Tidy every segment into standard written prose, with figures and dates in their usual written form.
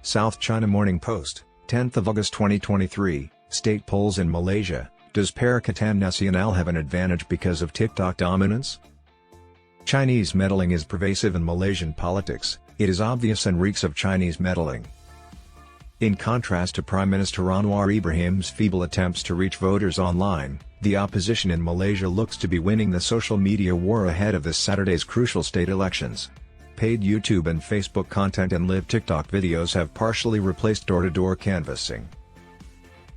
South China Morning Post, 10th of August 2023, State polls in Malaysia, does Perikatan Nasional have an advantage because of TikTok dominance? Chinese meddling is pervasive in Malaysian politics, it is obvious and reeks of Chinese meddling. In contrast to Prime Minister Anwar Ibrahim's feeble attempts to reach voters online, the opposition in Malaysia looks to be winning the social media war ahead of this Saturday's crucial state elections. Paid YouTube and Facebook content and live TikTok videos have partially replaced door-to-door canvassing.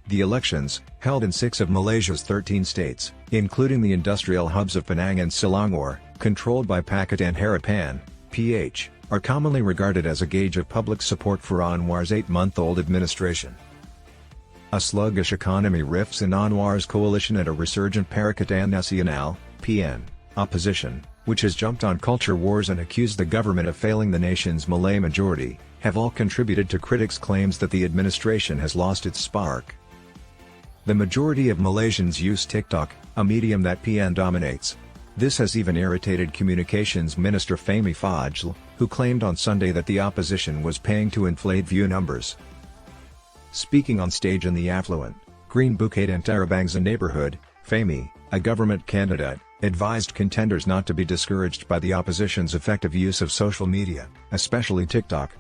The elections, held in 6 of Malaysia's 13 states, including the industrial hubs of Penang and Selangor, controlled by Pakatan Harapan, PH, are commonly regarded as a gauge of public support for Anwar's 8-month-old administration. A sluggish economy rifts in Anwar's coalition and a resurgent Perikatan Nasional, PN, opposition, which has jumped on culture wars and accused the government of failing the nation's Malay majority, have all contributed to critics' claims that the administration has lost its spark. The majority of Malaysians use TikTok, a medium that PN dominates. This has even irritated Communications Minister Fahmi Fadzl, who claimed on Sunday that the opposition was paying to inflate view numbers. Speaking on stage in the affluent, Green Bukit Antarabangsa neighborhood, Fahmi, a government candidate, advised contenders not to be discouraged by the opposition's effective use of social media, especially TikTok.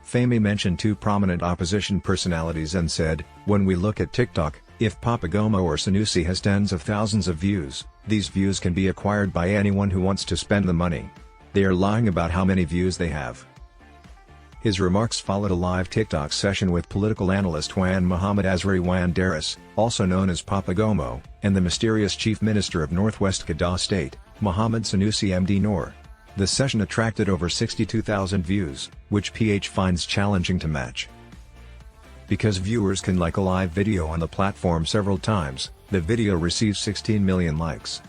Fahmi mentioned 2 prominent opposition personalities and said, "When we look at TikTok, if Papagomo or Sanusi has tens of thousands of views, these views can be acquired by anyone who wants to spend the money. They are lying about how many views they have." His remarks followed a live TikTok session with political analyst Wan Muhammad Azri Wan Daris, also known as Papagomo, and the mysterious Chief Minister of Northwest Kedah State, Muhammad Sanusi MD Noor. The session attracted over 62,000 views, which PH finds challenging to match. Because viewers can like a live video on the platform several times, the video receives 16 million likes.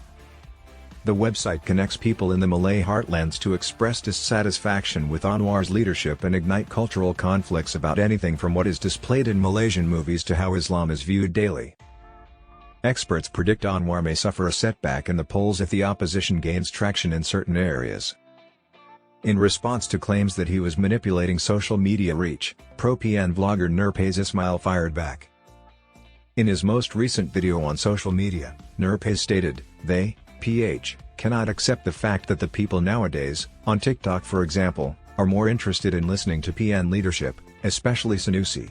The website connects people in the Malay heartlands to express dissatisfaction with Anwar's leadership and ignite cultural conflicts about anything from what is displayed in Malaysian movies to how Islam is viewed daily. Experts predict Anwar may suffer a setback in the polls if the opposition gains traction in certain areas. In response to claims that he was manipulating social media reach, pro-PN vlogger Nurpais Ismail fired back. In his most recent video on social media, Nurpais stated, "They, PH, cannot accept the fact that the people nowadays, on TikTok for example, are more interested in listening to PN leadership, especially Sanusi."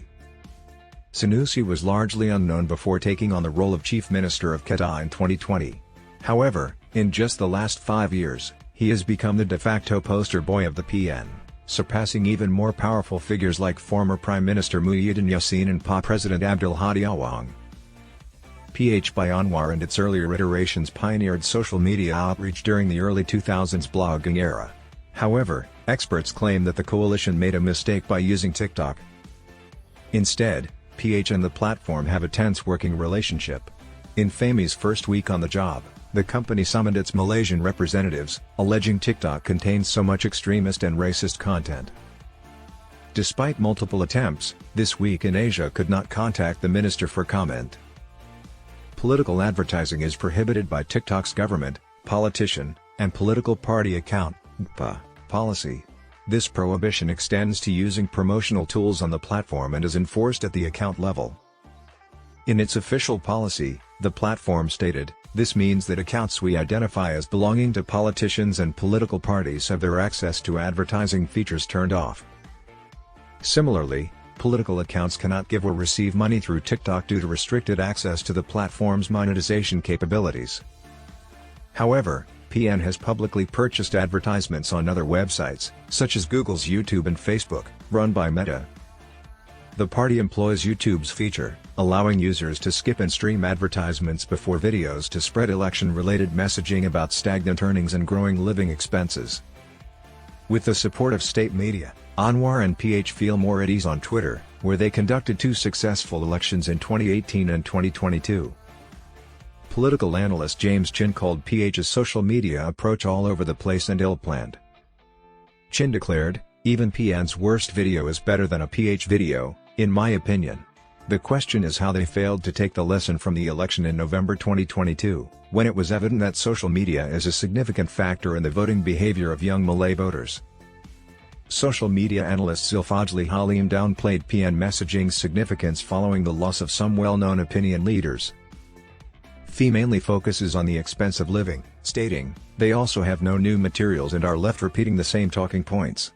Sanusi was largely unknown before taking on the role of Chief Minister of Kedah in 2020. However, in just the last 5 years, he has become the de facto poster boy of the PN, surpassing even more powerful figures like former Prime Minister Muhyiddin Yassin and PA President Abdul Hadi Awang. PH by Anwar and its earlier iterations pioneered social media outreach during the early 2000s blogging era. However, experts claim that the coalition made a mistake by using TikTok. Instead, PH and the platform have a tense working relationship. In Fahmi's first week on the job, the company summoned its Malaysian representatives, alleging TikTok contains so much extremist and racist content. Despite multiple attempts, This Week in Asia could not contact the minister for comment. Political advertising is prohibited by TikTok's government, politician, and political party account policy. This prohibition extends to using promotional tools on the platform and is enforced at the account level. In its official policy, the platform stated, "This means that accounts we identify as belonging to politicians and political parties have their access to advertising features turned off." Similarly, political accounts cannot give or receive money through TikTok due to restricted access to the platform's monetization capabilities. However, PN has publicly purchased advertisements on other websites, such as Google's YouTube and Facebook, run by Meta. The party employs YouTube's feature, allowing users to skip and stream advertisements before videos to spread election-related messaging about stagnant earnings and growing living expenses. With the support of state media, Anwar and PH feel more at ease on Twitter, where they conducted 2 successful elections in 2018 and 2022. Political analyst James Chin called PH's social media approach all over the place and ill-planned. Chin declared, "Even PN's worst video is better than a PH video, in my opinion. The question is how they failed to take the lesson from the election in November 2022, when it was evident that social media is a significant factor in the voting behavior of young Malay voters." Social media analyst Zulfajli Halim downplayed PN messaging's significance following the loss of some well-known opinion leaders. FE mainly focuses on the expense of living, stating, "They also have no new materials and are left repeating the same talking points."